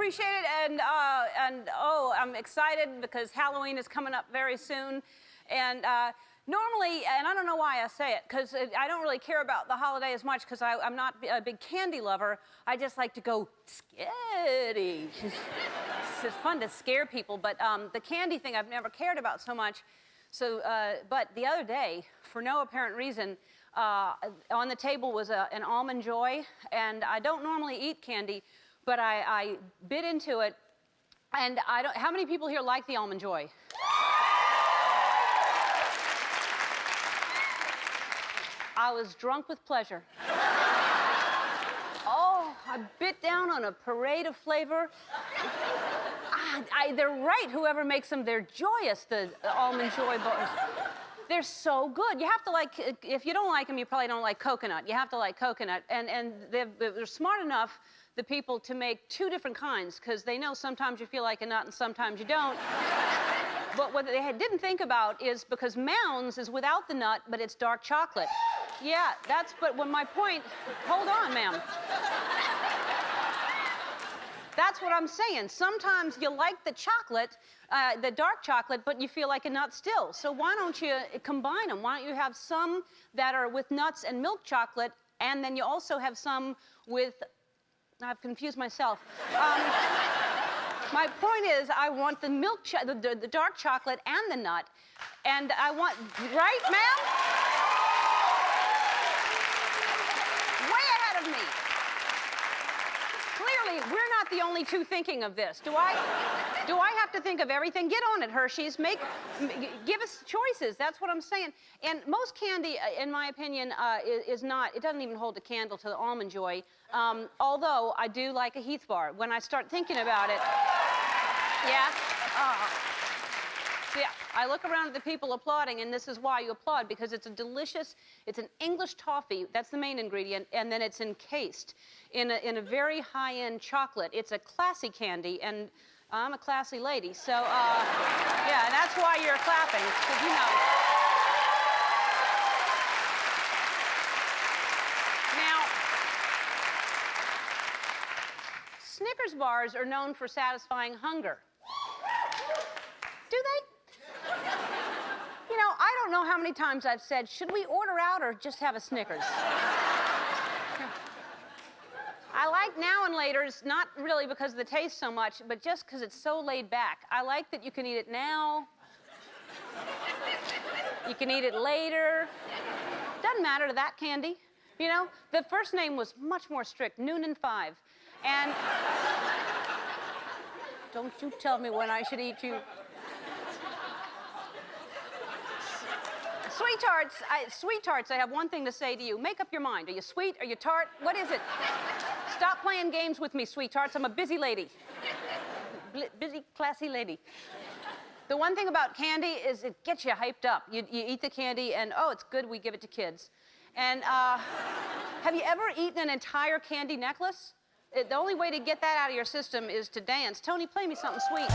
appreciate it, and oh, I'm excited because Halloween is coming up very soon, and normally, and I don't know why I say it, because I don't really care about the holiday as much because I'm not a big candy lover. I just like to go scary. It's fun to scare people, but the candy thing I've never cared about so much. So, but the other day, for no apparent reason, on the table was an Almond Joy, and I don't normally eat candy, but I bit into it, and I don't. How many people here like the Almond Joy? I was drunk with pleasure. Oh, I bit down on a parade of flavor. They're right, whoever makes them, they're joyous, the Almond Joy bars. They're so good. You have to like, if you don't like them, you probably don't like coconut. You have to like coconut. And they're smart enough, the people, to make two different kinds, because they know sometimes you feel like a nut and sometimes you don't. But what they didn't think about is because Mounds is without the nut, but it's dark chocolate. Yeah, but when my point, hold on, ma'am. That's what I'm saying. Sometimes you like the chocolate, the dark chocolate, but you feel like a nut still. So why don't you combine them? Why don't you have some that are with nuts and milk chocolate, and then you also have some with, I've confused myself. My point is, I want the the dark chocolate and the nut, and I want, right, ma'am? Way ahead of me. Clearly, we're not the only two thinking of this. Do I have to think of everything? Get on it, Hershey's. Give us choices. That's what I'm saying. And most candy, in my opinion, is not, it doesn't even hold a candle to the Almond Joy. Although I do like a Heath bar when I start thinking about it. Yeah. So yeah, I look around at the people applauding, and this is why you applaud, because it's a delicious, it's an English toffee, that's the main ingredient, and then it's encased in a very high-end chocolate. It's a classy candy, and I'm a classy lady, so yeah, and that's why you're clapping, because you know. Now, Snickers bars are known for satisfying hunger. Do they? You know, I don't know how many times I've said, should we order out or just have a Snickers? I like Now and Later's, not really because of the taste so much, but just because it's so laid back. I like that you can eat it now. You can eat it later. Doesn't matter to that candy. You know, the first name was much more strict, Noonan 5. And don't you tell me when I should eat you. Sweethearts, I have one thing to say to you. Make up your mind. Are you sweet? Are you tart? What is it? Stop playing games with me, sweethearts. I'm a busy lady. Busy, classy lady. The one thing about candy is it gets you hyped up. You eat the candy and, oh, it's good, we give it to kids. And have you ever eaten an entire candy necklace? The only way to get that out of your system is to dance. Tony, play me something sweet.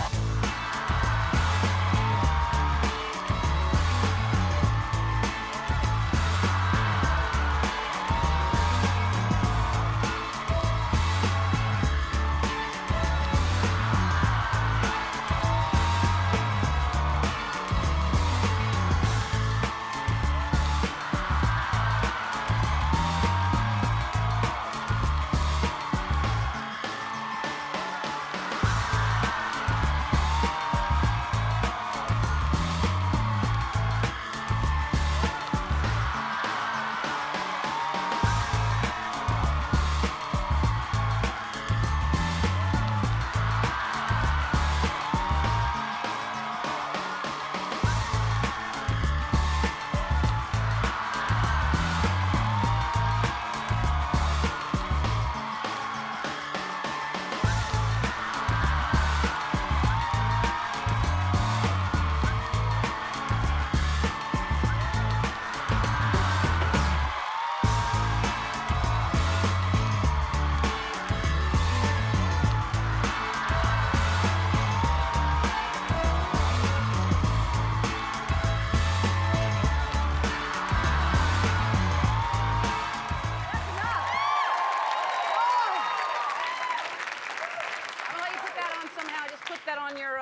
put that on your,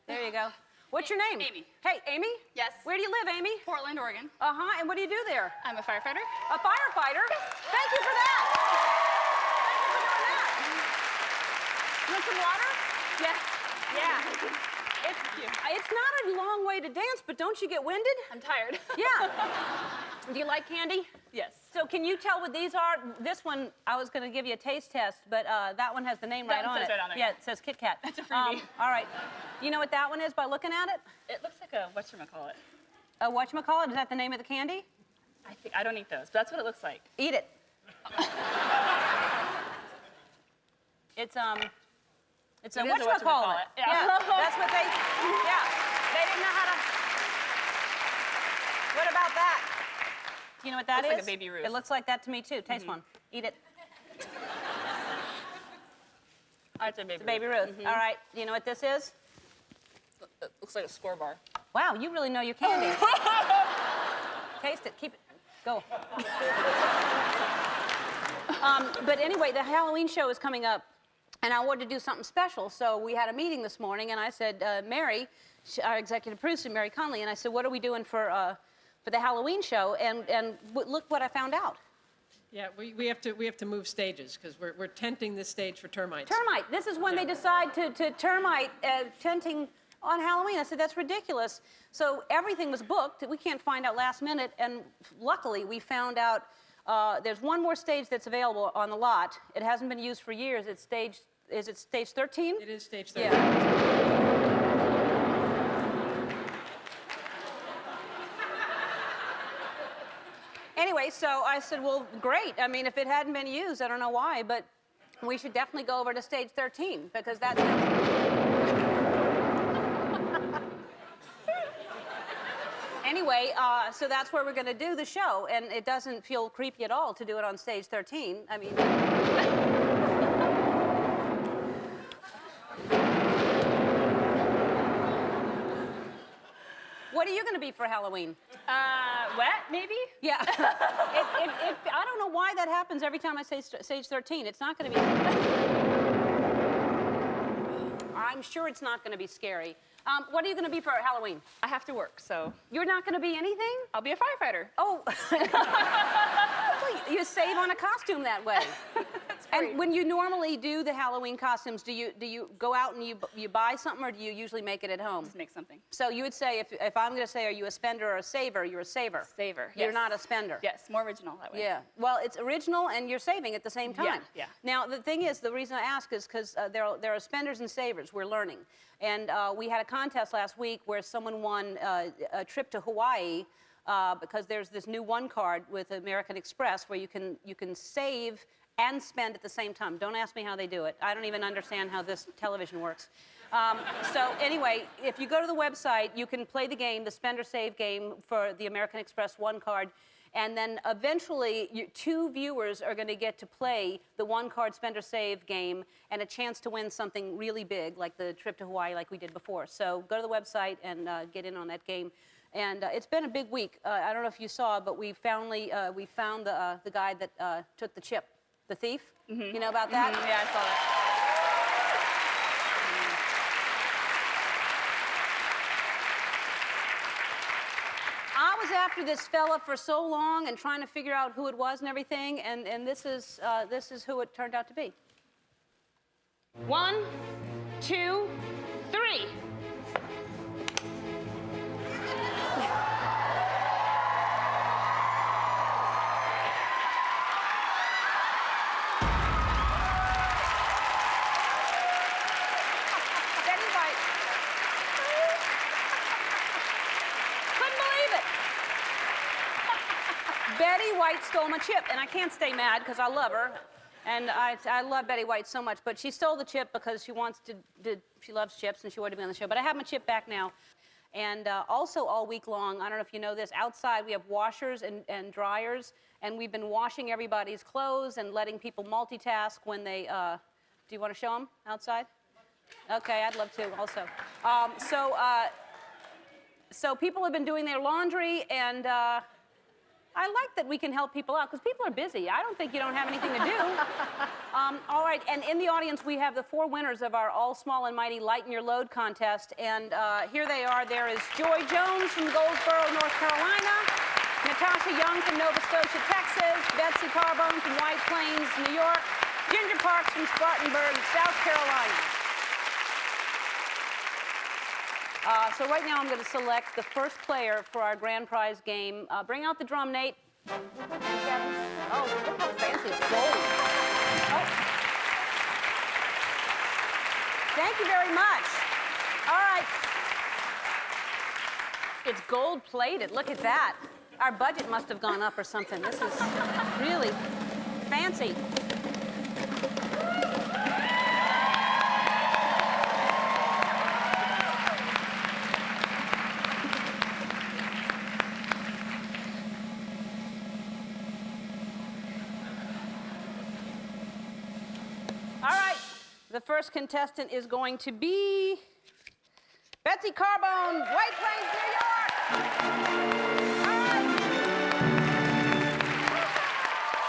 there you go. What's your name? Amy. Hey, Amy? Yes. Where do you live, Amy? Portland, Oregon. Uh-huh, and what do you do there? I'm a firefighter. A firefighter? Yes. Thank you for that. Thank you for doing that. You want some water? Yes. Yeah. It's not a long way to dance, but don't you get winded? I'm tired. Yeah. Do you like candy? Yes. So can you tell what these are? This one, I was going to give you a taste test, but that one has the name right on it. That one says right on there. Yeah, it says Kit Kat. That's a freebie. All right. Do you know what that one is by looking at it? It looks like a whatchamacallit. A whatchamacallit? Is that the name of the candy? I don't eat those, but that's what it looks like. Eat it. It's a whatchamacallit. Yeah. That's what they, yeah. They didn't know how to. What about that? Do you know what that is? Looks like a Baby Ruth. It looks like that to me too. Taste one. Eat it. It's a Baby Ruth. All right. Do you know what this is? It looks like a score bar. Wow, you really know your candy. Taste it. Keep it. Go. But anyway, the Halloween show is coming up, and I wanted to do something special. So we had a meeting this morning, and I said, Mary, our executive producer, Mary Conley, and I said, what are we doing for the Halloween show? And look what I found out. Yeah, we have to move stages because we're tenting this stage for termites. Termite. This is when they decide to termite tenting on Halloween. I said, that's ridiculous. So everything was booked. We can't find out last minute. And luckily, we found out there's one more stage that's available on the lot. It hasn't been used for years. It's stage, is it stage 13? It is stage 13. Yeah. Anyway, so I said, well, great. I mean, if it hadn't been used, I don't know why, but we should definitely go over to stage 13 because that's... Anyway, so that's where we're going to do the show, and it doesn't feel creepy at all to do it on stage 13. I mean... What are you going to be for Halloween? Wet, maybe? Yeah. I don't know why that happens every time I say stage 13. It's not going to be... I'm sure it's not going to be scary. What are you going to be for Halloween? I have to work, so... You're not going to be anything? I'll be a firefighter. Oh. You save on a costume that way. That's great. And when you normally do the Halloween costumes, do you go out and you buy something, or do you usually make it at home? Just make something. So you would say, if I'm going to say, are you a spender or a saver, you're a saver. Saver, You're yes. not a spender. Yes, more original that way. Yeah. Well, it's original, and you're saving at the same time. Yeah. Now, the thing is, the reason I ask is because there are spenders and savers. We're learning. And we had a contest last week where someone won a trip to Hawaii because there's this new one card with American Express where you can save and spend at the same time. Don't ask me how they do it. I don't even understand how this television works. So anyway, if you go to the website, you can play the game, the spend or save game for the American Express one card. And then eventually, two viewers are going to get to play the one card spend or save game and a chance to win something really big, like the trip to Hawaii like we did before. So go to the website and get in on that game. And it's been a big week. I don't know if you saw, but we found the guy that took the chip, the thief. Mm-hmm. You know about that? Mm-hmm. Yeah, I saw that. I was after this fella for so long and trying to figure out who it was and everything, and this is who it turned out to be. 1, 2, 3. Betty White stole my chip, and I can't stay mad because I love her, and I love Betty White so much. But she stole the chip because she wants she loves chips and she wanted to be on the show. But I have my chip back now, and also all week long, I don't know if you know this, outside we have washers and dryers, and we've been washing everybody's clothes and letting people multitask when they. Do you want to show them outside? Okay, I'd love to also. So people have been doing their laundry and. I like that we can help people out, because people are busy. I don't think you don't have anything to do. All right, and in the audience, we have the 4 winners of our All Small and Mighty Lighten Your Load contest. And here they are. There is Joy Jones from Goldsboro, North Carolina. Natasha Young from Nova Scotia, Texas. Betsy Carbone from White Plains, New York. Ginger Parks from Spartanburg, South Carolina. So right now I'm going to select the first player for our grand prize game. Bring out the drum, Nate. Oh, look how fancy it's gold. Oh. Thank you very much. All right. It's gold plated. Look at that. Our budget must have gone up or something. This is really fancy. The first contestant is going to be Betsy Carbone, White Plains, New York. All right.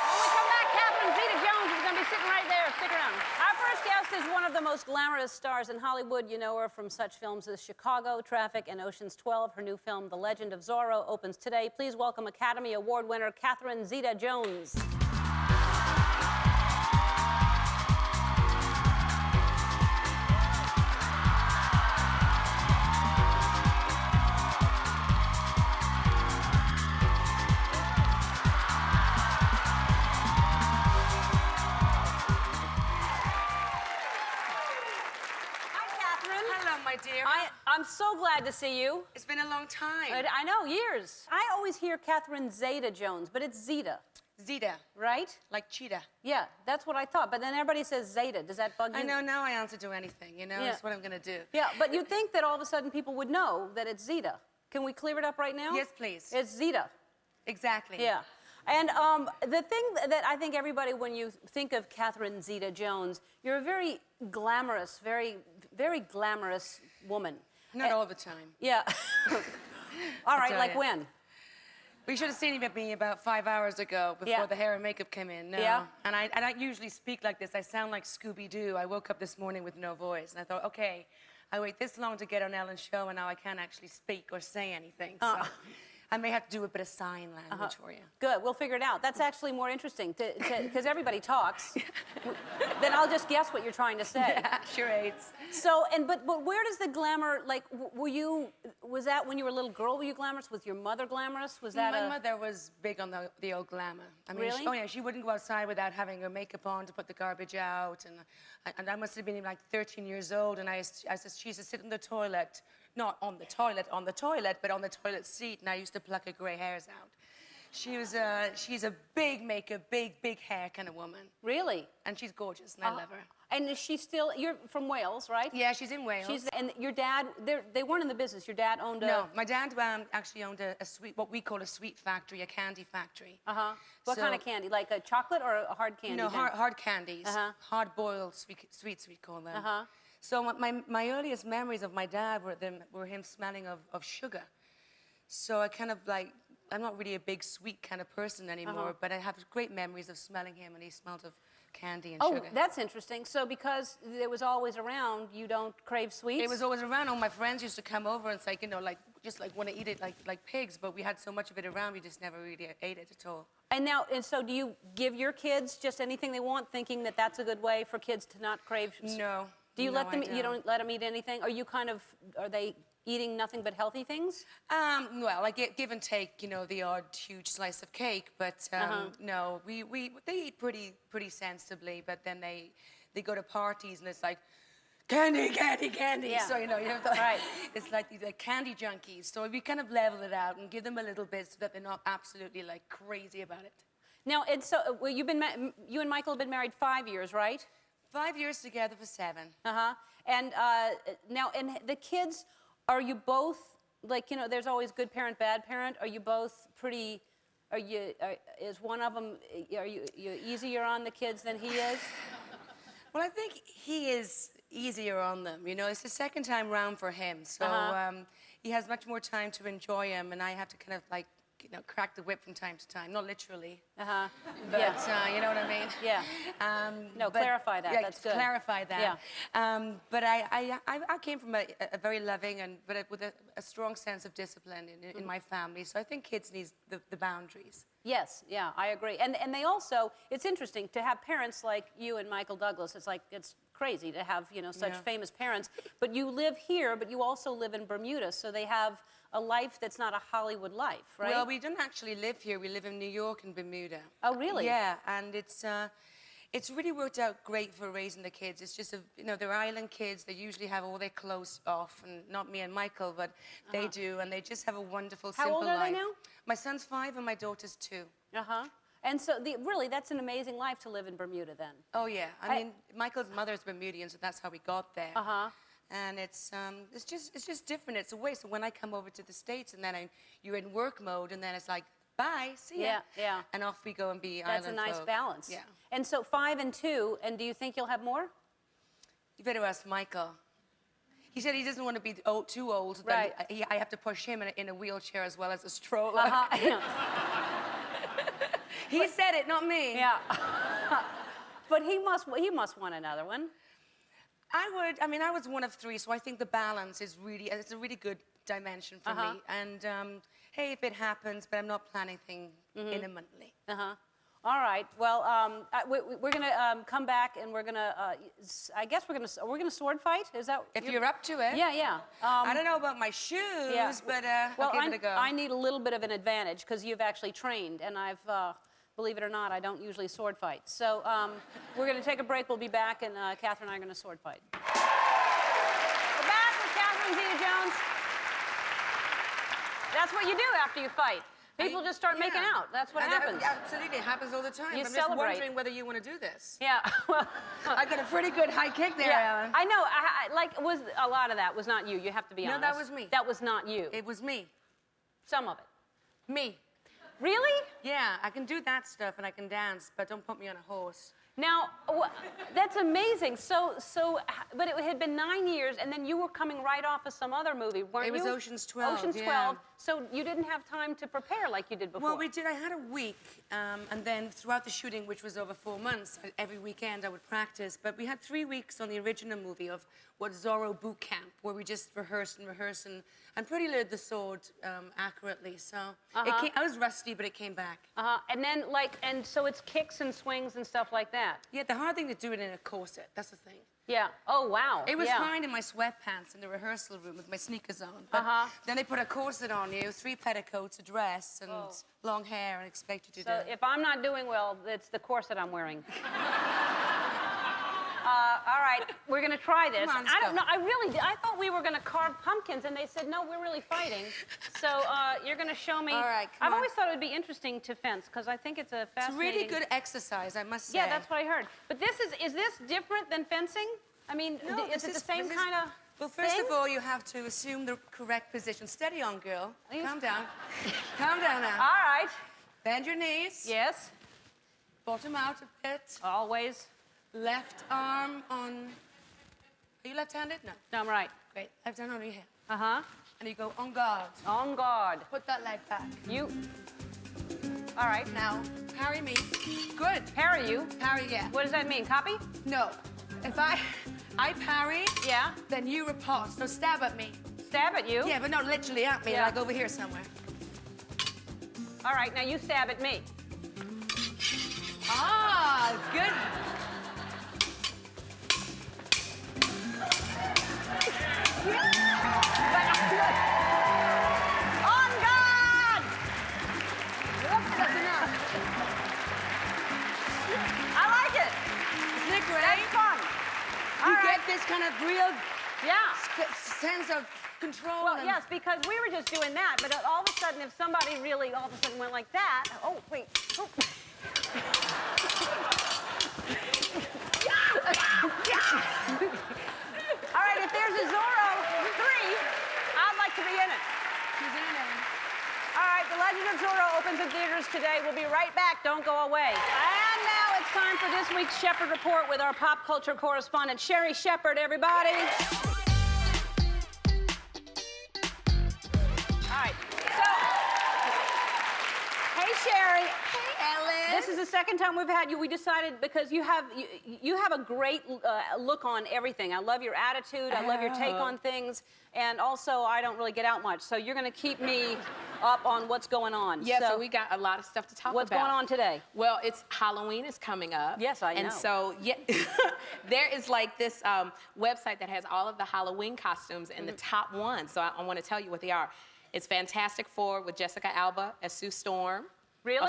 When we come back, Catherine Zeta-Jones is going to be sitting right there. Stick around. Our first guest is one of the most glamorous stars in Hollywood. You know her from such films as Chicago, Traffic, and Ocean's 12. Her new film, The Legend of Zoro, opens today. Please welcome Academy Award winner Catherine Zeta-Jones. I'm so glad to see you. It's been a long time. I know, years. I always hear Catherine Zeta-Jones, but it's Zeta. Zeta. Right? Like cheetah. Yeah, that's what I thought. But then everybody says Zeta. Does that bug you? I know, now I answer to anything, you know? Yeah. That's what I'm going to do. Yeah, but you'd think that all of a sudden people would know that it's Zeta. Can we clear it up right now? Yes, please. It's Zeta. Exactly. Yeah. And the thing that I think everybody, when you think of Catherine Zeta-Jones, you're a very glamorous, very, very glamorous woman. Not all the time. Yeah. All right, like when? We should have seen me about 5 hours ago before the hair and makeup came in. No. Yeah. And I don't usually speak like this. I sound like Scooby-Doo. I woke up this morning with no voice. And I thought, okay, I wait this long to get on Ellen-Show, and now I can't actually speak or say anything. So I may have to do a bit of sign language for you. Good, we'll figure it out. That's actually more interesting, because everybody talks. Then I'll just guess what you're trying to say. Yeah, charades. So, but where does the glamour, like, was that when you were a little girl, were you glamorous? Was your mother glamorous? Was that My mother was big on the old glamour. I mean, really? She wouldn't go outside without having her makeup on to put the garbage out. And I must have been like 13 years old, and she used to sit in the toilet, not on the toilet, but on the toilet seat, and I used to pluck her gray hairs out. She's a big makeup, big hair kind of woman. Really? And she's gorgeous, and I love her. And is she still, you're from Wales, right? Yeah, she's in Wales. And your dad, they weren't in the business. Your dad owned a... No, my dad actually owned a sweet, what we call a sweet factory, a candy factory. Uh-huh. What kind of candy? Like a chocolate or a hard candy? No, hard candies. Hard-boiled sweets, we call them. Uh-huh. So my earliest memories of my dad were him smelling of sugar. So I kind of like, I'm not really a big sweet kind of person anymore, but I have great memories of smelling him, and he smelled of candy and sugar. Oh, that's interesting. So because it was always around, you don't crave sweets? It was always around. All my friends used to come over and say, you know, like, just like want to eat it like pigs, but we had so much of it around, we just never really ate it at all. And so do you give your kids just anything they want, thinking that that's a good way for kids to not crave? No. Do you let them? I You don't let them eat anything? Are they eating nothing but healthy things? Well, I give and take, you know, the odd huge slice of cake, but no, they eat pretty sensibly. But then they go to parties and it's like candy. Yeah. So you know, it's like the candy junkies. So we kind of level it out and give them a little bit so that they're not absolutely like crazy about it. Now, you and Michael have been married 5 years, right? 5 years together for 7. And now, and the kids, are you both, like, you know, there's always good parent, bad parent. Are you both pretty, is one of them, are you easier on the kids than he is? Well, I think he is easier on them. You know, it's the second time round for him. So he has much more time to enjoy him, and I have to kind of like crack the whip from time to time. Not literally. Uh-huh. But Yeah. you know what I mean? Yeah. No, clarify that. Yeah, That's good. Clarify that. Yeah. But I came from a very loving and with a strong sense of discipline in my family. So I think kids need the boundaries. Yes, yeah, I agree. And they also, it's interesting to have parents like you and Michael Douglas. It's like, it's crazy to have, such famous parents. But you live here, but you also live in Bermuda, so they have a life that's not a Hollywood life, right? Well, we don't actually live here. We live in New York and Bermuda. Oh, really? Yeah, and it's really worked out great for raising the kids. It's just, they're island kids. They usually have all their clothes off, and not me and Michael, but they do, and they just have a wonderful, simple life. How old are they now? My son's 5 and my daughter's 2. Uh-huh. And so, really, that's an amazing life to live in Bermuda, then. Oh, yeah. I mean, Michael's mother's Bermudian, so that's how we got there. Uh-huh. And it's just different. It's a way. So when I come over to the States, and then you're in work mode, and then it's like, bye, see ya. Yeah, yeah. And off we go and be That's island a nice folk. balance. Yeah. And so 5 and 2, and do you think you'll have more? You better ask Michael. He said he doesn't want to be too old. Right. Then I have to push him in a wheelchair as well as a stroller. Uh-huh. He said it, not me. Yeah. But he must want another one. I was one of 3, so I think the balance is it's a really good dimension for Uh-huh. me. And hey, if it happens, but I'm not planning things imminently. Uh-huh. All right. Well, we're gonna come back, and we're gonna. I guess we're gonna sword fight. Is that? If you're up to it. Yeah, yeah. I don't know about my shoes, Yeah. but well, I'll give it a go. I need a little bit of an advantage because you've actually trained, and I've. Believe it or not, I don't usually sword fight. So we're going to take a break. We'll be back, and Catherine and I are going to sword fight. We're back with Catherine Zeta-Jones. That's what you do after you fight. People just start making out. That's what happens. Absolutely, it happens all the time. You I'm celebrate. just wondering whether you want to do this. Yeah. Well, I got a pretty good high kick there, Ellen. I know. Was a lot of that was not you. You have to be honest. No, that was me. That was not you. It was me. Some of it. Me. Really? Yeah, I can do that stuff and I can dance, but don't put me on a horse. Now, that's amazing. But it had been 9 years, and then you were coming right off of some other movie, weren't you? It was Ocean's 12. Ocean's 12. Yeah. So you didn't have time to prepare like you did before. Well, we did. I had a week, and then throughout the shooting, which was over 4 months, every weekend I would practice. But we had 3 weeks on the original movie of what Zoro boot camp, where we just rehearsed and pretty learned the sword accurately. So I was rusty, but it came back. And then, and so it's kicks and swings and stuff like that. Yeah, the hard thing to do it in a corset. That's the thing. Yeah. Oh, wow. It was fine in my sweatpants in the rehearsal room with my sneakers on. But then they put a corset on you, 3 petticoats, a dress, and long hair, and expect you to do it. So if I'm not doing well, it's the corset I'm wearing. All right, we're gonna try this. Come on, I don't know. I thought we were gonna carve pumpkins, and they said no, we're really fighting. So you're gonna show me. All right, I've always thought it would be interesting to fence because I think it's a fascinating. It's really good exercise, I must say. Yeah, that's what I heard. But is this different than fencing? I mean, No, is it the same kind of? Well, first thing? of all, you have to assume the correct position. Steady on, girl. Calm down. Calm down now. All right. Bend your knees. Yes. Bottom out a bit. Always. Left arm on. Are you left-handed? No. No, I'm right. Great. Left hand on your hip. Uh-huh. And you go on guard. On guard. Put that leg back. You. All right. Now, parry me. Good. Parry you. Parry, yeah. What does that mean? Copy? No. If I parry, Yeah. then you riposte. So stab at me. Stab at you. Yeah, but not literally at me, Yeah. like over here somewhere. All right, now you stab at me. Ah, good. On guard! That's enough. I like it. Isn't it great? That's fun. You All right. get this kind of real Yeah. sense of control. Well, and yes, because we were just doing that, but all of a sudden, if somebody really all of a sudden went like that, oh, wait. Oh. All right, if there's a Zoro 3, I'd like to be in it. She's in it. All right, The Legend of Zoro opens in theaters today. We'll be right back. Don't go away. And now it's time for this week's Shepherd Report with our pop culture correspondent, Sherri Shepherd, everybody. All right, so Sherri. Hey, Ellen. This is the second time we've had you. We decided because you have a great look on everything. I love your attitude. I love your take on things. And also, I don't really get out much. So you're going to keep me up on what's going on. Yeah, so we got a lot of stuff to talk what's about. going on today? Well, it's Halloween is coming up. Yes, I know. And so, yeah, there is like this website that has all of the Halloween costumes and the top ones. So I want to tell you what they are. It's Fantastic Four with Jessica Alba as Sue Storm. Really? Oh,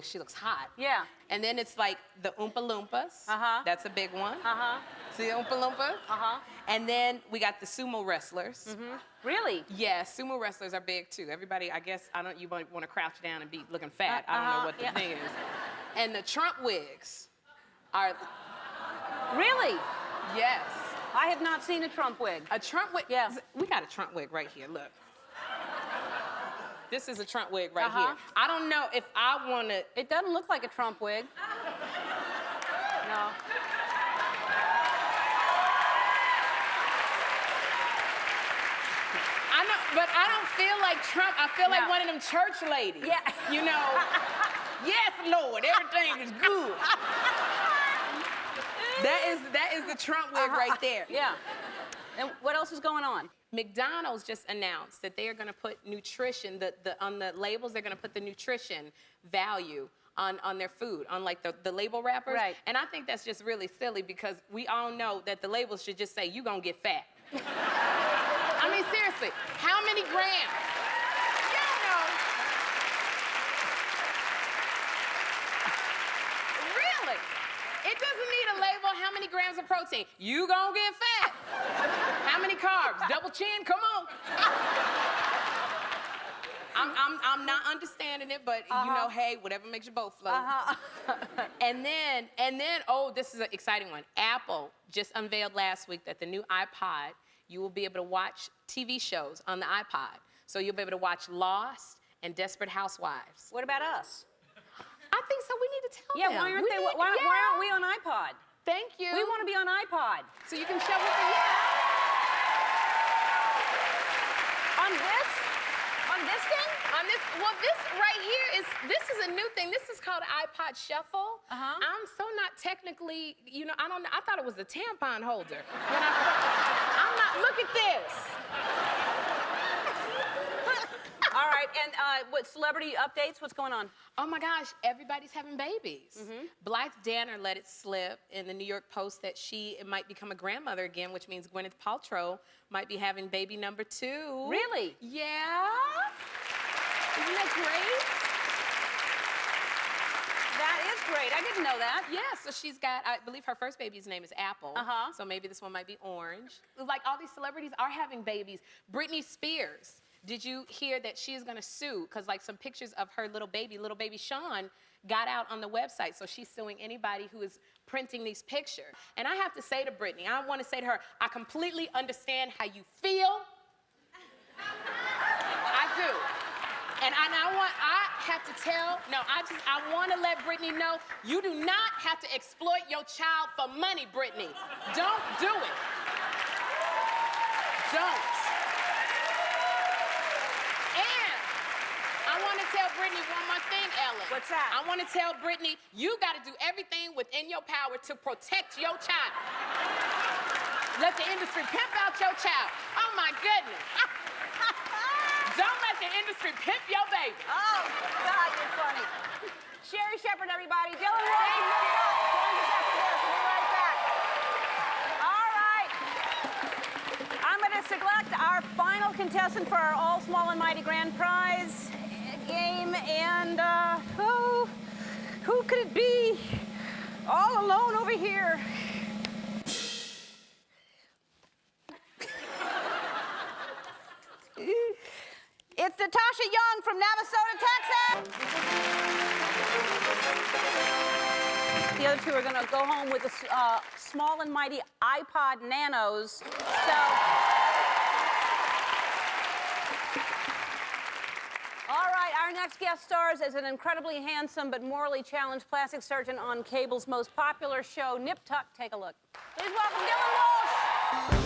she looks hot. Yeah. And then it's like the Oompa Loompas. Uh-huh. That's a big one. Uh-huh. See the Oompa Loompas? Uh-huh. And then we got the sumo wrestlers. Really? Yeah, sumo wrestlers are big too. Everybody, I guess, you want to crouch down and be looking fat. I don't know what the thing is. And the Trump wigs are, Really? yes. I have not seen a Trump wig. A Trump wig, Yeah. we got a Trump wig right here, look. This is a Trump wig right Uh-huh. here. I don't know if I want to, It doesn't look like a Trump wig. No. I know, but I don't feel like Trump. I feel like No. one of them church ladies. Yeah. You know, yes, Lord, everything is good. That is the Trump wig right there. Yeah. And what else is going on? McDonald's just announced that they are going to put nutrition, on the labels, they're going to put the nutrition value on their food, on like the label wrappers. Right. And I think that's just really silly because we all know that the labels should just say, you're going to get fat. I mean, seriously, how many grams? Y'all know. Really? It doesn't need a label. How many grams of protein? You gonna get fat. How many carbs? Double chin, come on. I'm not understanding it, but you know, hey, whatever makes your boat float. And then, oh, this is an exciting one. Apple just unveiled last week that the new iPod, you will be able to watch TV shows on the iPod. So you'll be able to watch Lost and Desperate Housewives. What about us? I think so. We need to tell Yeah, them. why aren't We they? need- Why yeah. aren't we on iPod? Thank you. We want to be on iPod. So you can show us the On this? On this thing? On this, well, this right here this is a new thing. This is called iPod Shuffle. Uh-huh. I'm so not technically, you know, I don't know. I thought it was a tampon holder. I'm not, look at this. All right, and what celebrity updates? What's going on? Oh my gosh, everybody's having babies. Blythe Danner let it slip in the New York Post that she might become a grandmother again, which means Gwyneth Paltrow might be having baby number 2. Really? Yeah. Isn't that great? That is great. I didn't know that. Yeah, so she's got, I believe her first baby's name is Apple. Uh-huh. So maybe this one might be Orange. Like all these celebrities are having babies. Britney Spears, did you hear that she is gonna sue? Because like some pictures of her little baby Sean, got out on the website. So she's suing anybody who is printing these pictures. And I have to say to Britney, I want to say to her, I completely understand how you feel. I do. And I have to tell, I want to let Britney know, you do not have to exploit your child for money, Britney. Don't do it. Don't. And I want to tell Britney one more thing, Ellen. What's that? I want to tell Britney, you got to do everything within your power to protect your child. Let the industry pimp out your child. Oh, my goodness. Don't let the industry pimp your baby. Oh, God, you're funny. Sherri Shepherd, everybody. Dylan Walsh. Join us after this. We'll be right back. All right. I'm going to select our final contestant for our All Small and Mighty Grand Prize game. And who could it be? All alone over here. It's Natasha Young from Navasota, Texas. The other two are going to go home with the small and mighty iPod Nanos. So, all right, our next guest stars as an incredibly handsome but morally challenged plastic surgeon on cable's most popular show, Nip Tuck. Take a look. Please welcome Dylan Walsh.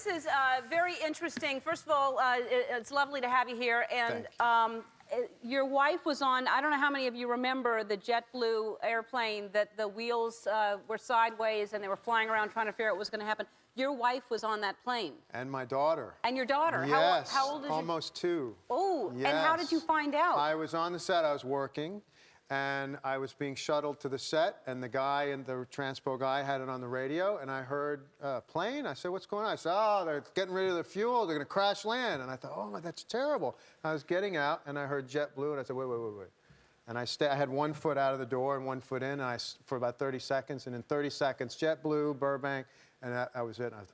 this is very interesting. First of all, it's lovely to have you here. And your wife was on, I don't know how many of you remember the JetBlue airplane that the wheels were sideways and they were flying around trying to figure out what was going to happen. Your wife was on that plane. And my daughter. And your daughter. Yes, how old is almost 2. Oh, yes. And how did you find out? I was on the set, I was working, and I was being shuttled to the set, and the guy, and the transpo guy had it on the radio, and I heard a plane. I said, what's going on? I said, oh, they're getting rid of the fuel, they're gonna crash land. And I thought, oh, that's terrible. I was getting out, and I heard JetBlue, and I said, wait. And I had 1 foot out of the door and 1 foot in, and for about 30 seconds, and in 30 seconds, JetBlue, Burbank, and that was it. And I thought,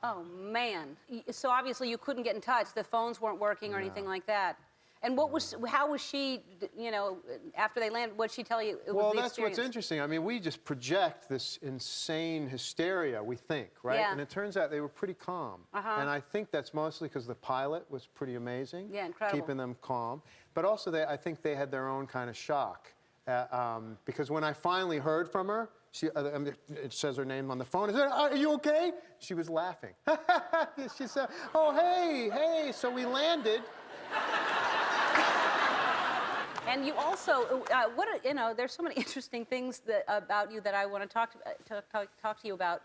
oh, man. So obviously you couldn't get in touch. The phones weren't working or anything like that. And how was she, you know, after they landed, what did she tell you? Well, that's what's interesting. I mean, we just project this insane hysteria, we think, right? Yeah. And it turns out they were pretty calm. And I think that's mostly because the pilot was pretty amazing. Yeah, incredible. Keeping them calm. But also, I think they had their own kind of shock. Because when I finally heard from her, it says her name on the phone. I said, are you okay? She was laughing. She said, oh, hey, so we landed. And you also, there's so many interesting things about you that I want to talk to you about.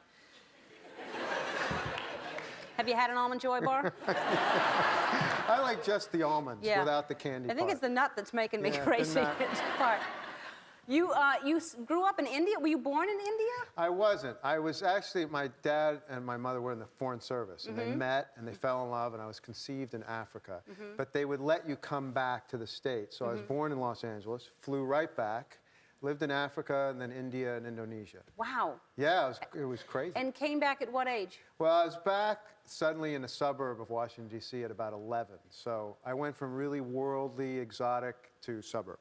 Have you had an Almond Joy bar? I like just the almonds without the candy I think part. it's the nut that's making me Yeah, crazy. the nut. It's the part. You grew up in India? Were you born in India? I wasn't. I was actually, my dad and my mother were in the Foreign Service, and they met, and they fell in love, and I was conceived in Africa. But they would let you come back to the States. So I was born in Los Angeles, flew right back, lived in Africa, and then India and Indonesia. Wow. Yeah, it was crazy. And came back at what age? Well, I was back suddenly in a suburb of Washington, D.C. at about 11. So I went from really worldly, exotic to suburb.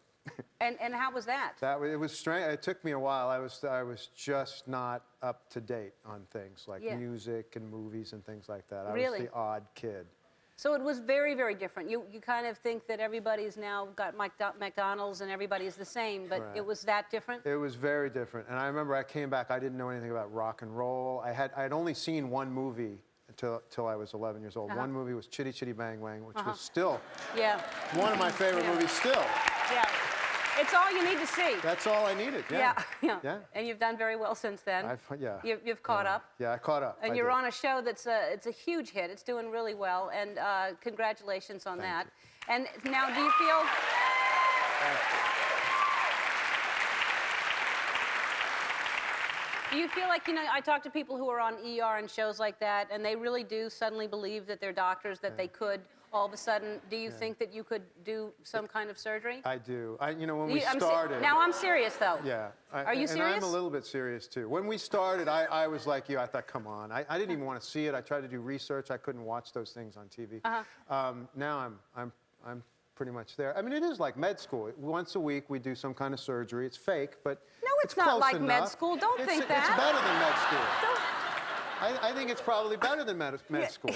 And how was that? It was strange. It took me a while. I was just not up to date on things like music and movies and things like that. I was the odd kid. So it was very, very different. You kind of think that everybody's now got McDonald's and everybody's the same, but it was that different? It was very different. And I remember I came back, I didn't know anything about rock and roll. I had only seen one movie till I was 11 years old. One movie was Chitty Chitty Bang Bang, which was still one of my favorite movies still. Yeah. It's all you need to see. That's all I needed, yeah. And you've done very well since then. You've caught up. Yeah, I caught up. And you're on a show that's it's a huge hit. It's doing really well, and congratulations on that. And now, do you feel... Do you feel like, I talk to people who are on ER and shows like that, and they really do suddenly believe that they're doctors, that they could all of a sudden, do you think that you could do some kind of surgery? I do. When we started... Now, I'm serious, though. Yeah. Are you serious? And I'm a little bit serious, too. When we started, I was like you. I thought, come on. I didn't even want to see it. I tried to do research. I couldn't watch those things on TV. Now I'm pretty much there. I mean, it is like med school. Once a week, we do some kind of surgery. It's fake, but no, it's not like enough. med school. Don't think that. It's better than med school. I think it's probably better than med school,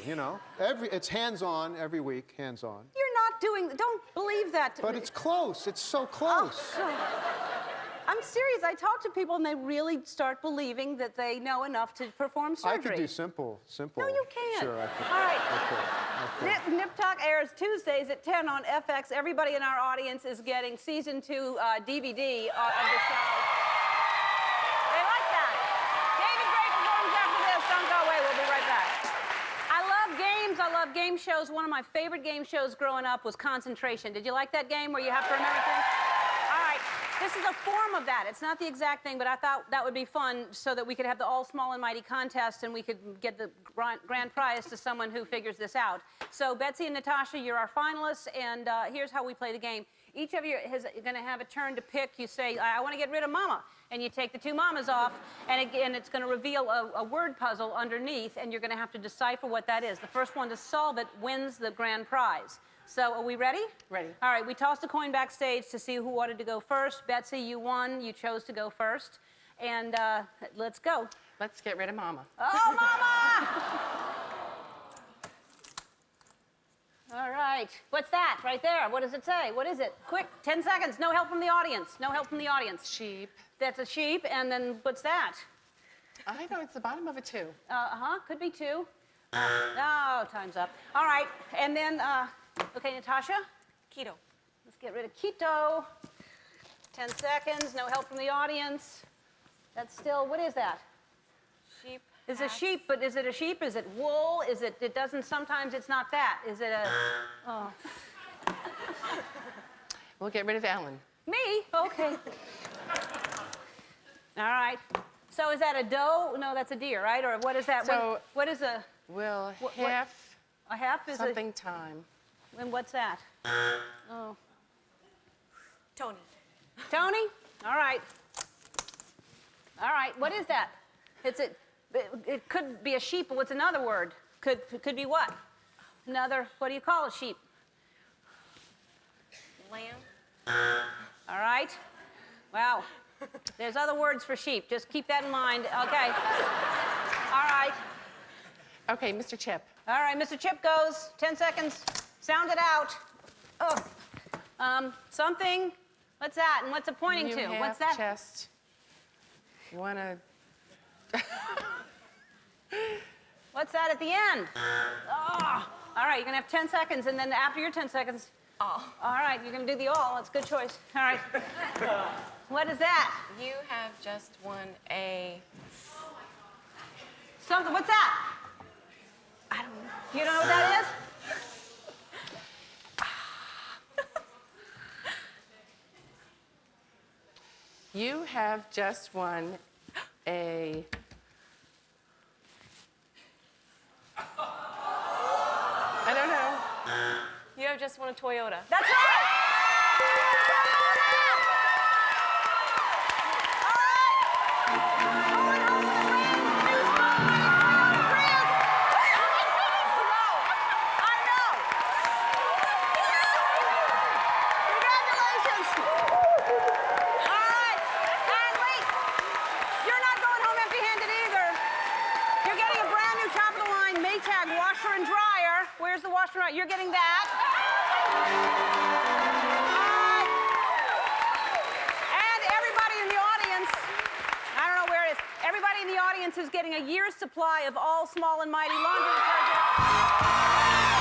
It's hands-on every week, hands-on. You're not don't believe that. But it's close. It's so close. I'm serious. I talk to people, and they really start believing that they know enough to perform surgery. I could do simple. No, you can't. Sure, I could. All right. Nip Talk airs Tuesdays at 10 on FX. Everybody in our audience is getting Season 2 DVD of the show. They like that. David Gray performs after this. Don't go away. We'll be right back. I love games. I love game shows. One of my favorite game shows growing up was Concentration. Did you like that game where you have to remember things? All right. This is a form of that. It's not the exact thing, but I thought that would be fun so that we could have the All Small and Mighty contest and we could get the grand prize to someone who figures this out. So Betsy and Natasha, you're our finalists, and here's how we play the game. Each of you is going to have a turn to pick. You say, I want to get rid of Mama, and you take the 2 mamas off, and again, it's going to reveal a word puzzle underneath, and you're going to have to decipher what that is. The first one to solve it wins the grand prize. So are we ready? Ready. All right, we tossed a coin backstage to see who wanted to go first. Betsy, you won. You chose to go first. And let's go. Let's get rid of Mama. Oh, Mama! All right. What's that right there? What does it say? What is it? Quick, 10 seconds. No help from the audience. No help from the audience. Sheep. That's a sheep. And then what's that? I know it's the bottom of a 2. Could be 2. Oh, time's up. All right, and then, okay, Natasha? Keto. Let's get rid of keto. 10 seconds, no help from the audience. That's still, what is that? Sheep. Is a sheep, but is it a sheep? Is it wool? Is it, it doesn't, sometimes it's not that. Is it a, oh. We'll get rid of Ellen. Me? Okay. All right. So is that a doe? No, that's a deer, right? Or what is that? So- what is a, We'll What- have a half? Is something time. A, and what's that? Oh. Tony. Tony? All right. All right. What is that? It could be a sheep, but what's another word? Could be what? Another, what do you call a sheep? Lamb. All right. Wow. There's other words for sheep. Just keep that in mind. Okay. All right. Okay, Mr. Chip. All right, Mr. Chip goes. 10 seconds. Sound it out. Oh. Something. What's that? And what's it pointing You to? have What's that? chest. Wanna... What's that at the end? Oh. All right, you're going to have 10 seconds, and then after your 10 seconds... All. All right, you're going to do the all. That's a good choice. All right. What is that? You have just won a. Something. What's that? I don't know. You don't know what that is? You have just won a... I don't know. You have just won a Toyota. That's right! Washer and dryer. Where's the washer and dryer? You're getting that. And everybody in the audience, I don't know where it is, everybody in the audience is getting a year's supply of all small and mighty laundry detergent.